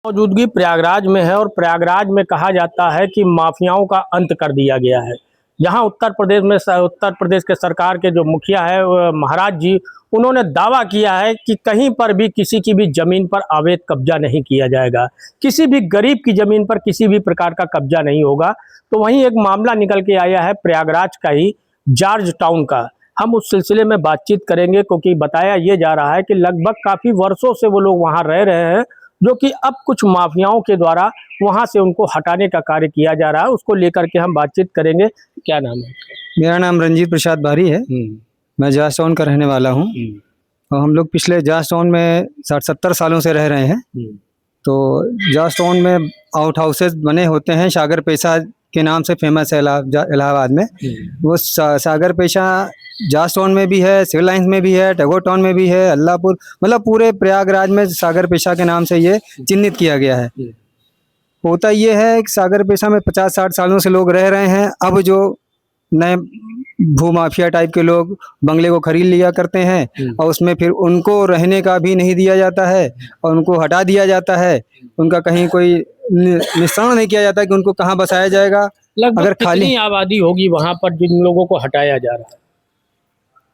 मौजूदगी प्रयागराज में है और प्रयागराज में कहा जाता है कि माफियाओं का अंत कर दिया गया है। यहाँ उत्तर प्रदेश के सरकार के जो मुखिया है महाराज जी, उन्होंने दावा किया है कि कहीं पर भी किसी की भी जमीन पर अवैध कब्जा नहीं किया जाएगा, किसी भी गरीब की जमीन पर किसी भी प्रकार का कब्जा नहीं होगा। तो वहीं एक मामला निकल के आया है प्रयागराज का ही, जॉर्ज टाउन का। हम उस सिलसिले में बातचीत करेंगे क्योंकि बताया ये जा रहा है कि लगभग काफ़ी वर्षों से वो लोग वहाँ रह रहे हैं, जो कि अब कुछ माफियाओं के द्वारा वहां से उनको हटाने का कार्य किया जा रहा है। उसको लेकर के हम बातचीत करेंगे। क्या नाम है? मेरा नाम रंजीत प्रसाद भारी है। मैं जॉर्ज टाउन का रहने वाला हूँ और हम लोग पिछले जॉर्ज टाउन में 60-70 सालों से रह रहे हैं। तो जॉर्ज टाउन में आउट हाउसेस बने होते हैं, सागर पेशा के नाम से फेमस है इलाहाबाद में। वो सागर पेशा जॉर्ज टाउन में भी है, सिविल लाइंस में भी है, टैगोर टाउन में भी है, अल्लाहपुर, मतलब पूरे प्रयागराज में सागर पेशा के नाम से ये चिन्हित किया गया है। होता ये है कि सागर पेशा में 50-60 सालों से लोग रह रहे हैं। अब जो नए भूमाफिया टाइप के लोग बंगले को खरीद लिया करते हैं और उसमें फिर उनको रहने का भी नहीं दिया जाता है और उनको हटा दिया जाता है। उनका कहीं कोई निशान नहीं किया जाता कि उनको कहाँ बसाया जाएगा। अगर खाली आबादी होगी वहां पर जिन लोगों को हटाया जा रहा है?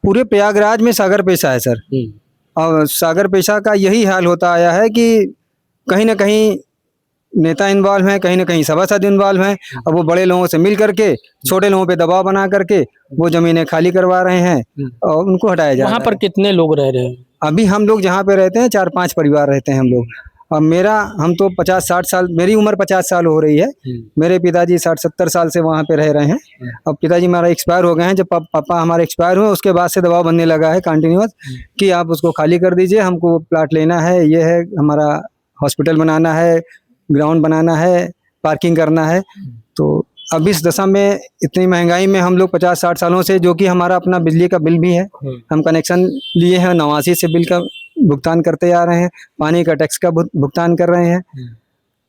पूरे प्रयागराज में सागर पेशा है सर। और सागर पेशा का यही हाल होता आया है कि कहीं ना कहीं नेता इन्वॉल्व हैं, कहीं ना कहीं सभासद इन्वॉल्व हैं। अब वो बड़े लोगों से मिल करके छोटे लोगों पे दबाव बना करके वो जमीनें खाली करवा रहे हैं और उनको हटाया जा रहा है। वहाँ पर कितने लोग रह रहे हैं? अभी हम लोग जहाँ पे रहते हैं 4-5 परिवार रहते हैं हम लोग। और हम तो 50-60 साल, मेरी उम्र 50 साल हो रही है। मेरे पिताजी 60-70 साल से वहाँ पे रह रहे हैं। अब पिताजी हमारा एक्सपायर हो गए हैं। जब पापा हमारे एक्सपायर हुए उसके बाद से दबाव बनने लगा है कंटिन्यूअस कि आप उसको खाली कर दीजिए, हमको प्लाट लेना है, ये है हमारा हॉस्पिटल बनाना है, ग्राउंड बनाना है, पार्किंग करना है। तो अब इस दशा में इतनी महंगाई में हम लोग 50-60 सालों से, जो कि हमारा अपना बिजली का बिल भी है, हम कनेक्शन लिए हैं 89 से बिल का भुगतान करते आ रहे हैं, पानी का टैक्स का भुगतान कर रहे हैं।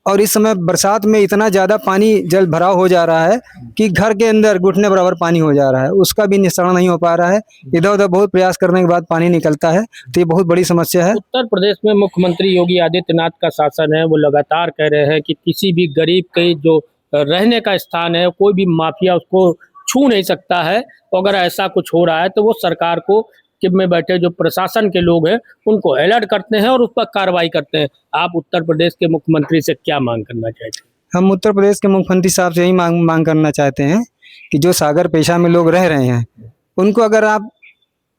और इस समय बरसात में इतना ज़्यादा पानी जल भराव हो जा रहा है कि घर के अंदर घुटने बराबर पानी हो जा रहा है, उसका भी निस्तारण नहीं हो पा रहा है। इधर उधर बहुत प्रयास करने के बाद पानी निकलता है, तो ये बहुत बड़ी समस्या है। उत्तर प्रदेश में मुख्यमंत्री योगी आदित्यनाथ का शासन है, वो लगातार कह रहे हैं कि किसी भी गरीब के जो रहने का स्थान है कोई भी माफिया उसको छू नहीं सकता है। तो अगर ऐसा कुछ हो रहा है तो वो सरकार को में बैठे जो प्रशासन के लोग हैं उनको अलर्ट करते हैं और उस पर कार्रवाई करते हैं। आप उत्तर प्रदेश के मुख्यमंत्री से क्या मांग करना चाहते हैं? हम उत्तर प्रदेश के मुख्यमंत्री साहब से यही मांग करना चाहते हैं कि जो सागर पेशा में लोग रह रहे हैं उनको अगर आप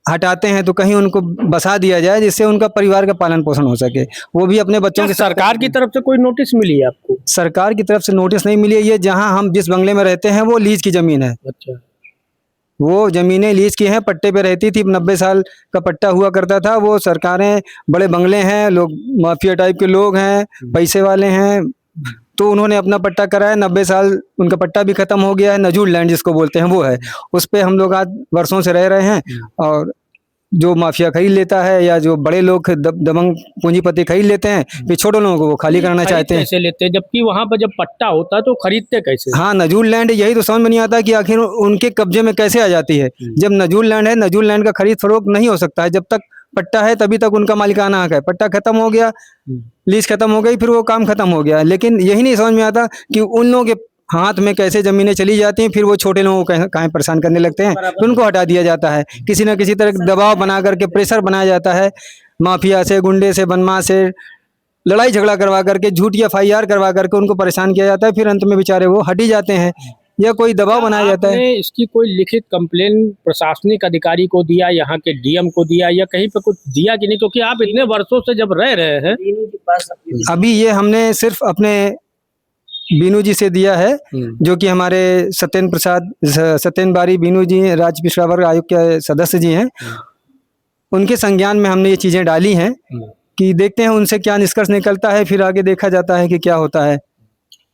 हटाते हैं तो कहीं उनको बसा दिया जाए, जिससे उनका परिवार का पालन पोषण हो सके। वो भी अपने बच्चों के साथ। सरकार की तरफ से कोई नोटिस मिली है आपको? सरकार की तरफ से नोटिस नहीं मिली है। ये जहाँ हम जिस बंगले में रहते हैं वो लीज की जमीन है। अच्छा। वो जमीनें लीज की हैं, पट्टे पे रहती थी। 90 साल का पट्टा हुआ करता था। वो सरकारें, बड़े बंगले हैं, लोग माफिया टाइप के लोग हैं, पैसे वाले हैं, तो उन्होंने अपना पट्टा कराया। 90 साल उनका पट्टा भी खत्म हो गया है। नजूल लैंड जिसको बोलते हैं वो है, उस पे हम लोग आज वर्षों से रह रहे हैं। और जो माफिया खरीद लेता है या जो बड़े लोग दबंग पूंजीपति खरीद लेते हैं, फिर छोटे लोगों को वो खाली करना चाहते हैं। कैसे लेते हैं जबकि वहां पर जब पट्टा होता है तो खरीदते कैसे? हाँ, नजूल लैंड, यही तो समझ में नहीं आता कि आखिर उनके कब्जे में कैसे आ जाती है। जब नजूल लैंड है, नजूल लैंड का खरीद फरोख्त नहीं हो सकता है। जब तक पट्टा है तभी तक उनका मालिकाना हक है। पट्टा खत्म हो गया, लीज खत्म हो गई, फिर वो काम खत्म हो गया। लेकिन यही नहीं समझ में आता कि उन लोगों के हाथ में कैसे जमीनें चली जाती हैं, फिर वो छोटे लोगों को कहीं परेशान करने लगते हैं, तो उनको हटा दिया जाता है। किसी न किसी तरह दबाव बना करके प्रेशर बनाया जाता है, माफिया से, गुंडे से, बदमाश से लड़ाई झगड़ा करवा करके, झूठी FIR करवा करके उनको परेशान किया जाता है। फिर अंत में बेचारे वो हट ही जाते हैं या कोई दबाव बनाया जाता है। इसकी कोई लिखित कंप्लेन प्रशासनिक अधिकारी को दिया, यहाँ के DM को दिया या कहीं पे कुछ दिया कि नहीं? क्योंकि आप इतने वर्षों से जब रह रहे हैं। अभी ये हमने सिर्फ अपने बीनू जी से दिया है, जो कि हमारे सत्येंद्र बारी बीनू जी राज्य पिछड़ा वर्ग आयोग के सदस्य जी हैं। उनके संज्ञान में हमने ये चीजें डाली हैं कि देखते हैं उनसे क्या निष्कर्ष निकलता है, फिर आगे देखा जाता है कि क्या होता है।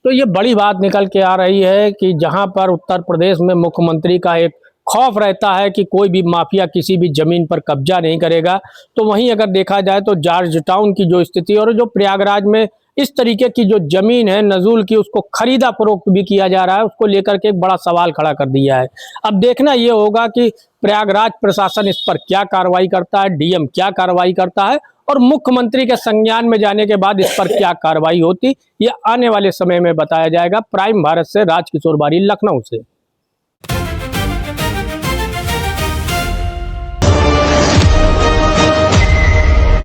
तो ये बड़ी बात निकल के आ रही है कि जहां पर उत्तर प्रदेश में मुख्यमंत्री का एक खौफ रहता है कि कोई भी माफिया किसी भी जमीन पर कब्जा नहीं करेगा, तो वहीं अगर देखा जाए तो जॉर्ज टाउन की जो स्थिति और जो प्रयागराज में इस तरीके की जो जमीन है नजूल की, उसको खरीदा फरोख्त भी किया जा रहा है, उसको लेकर के एक बड़ा सवाल खड़ा कर दिया है। अब देखना ये होगा कि प्रयागराज प्रशासन इस पर क्या कार्रवाई करता है, DM क्या कार्रवाई करता है और मुख्यमंत्री के संज्ञान में जाने के बाद इस पर क्या कार्रवाई होती, यह आने वाले समय में बताया जाएगा। प्राइम भारत से राजकिशोर बारी, लखनऊ से।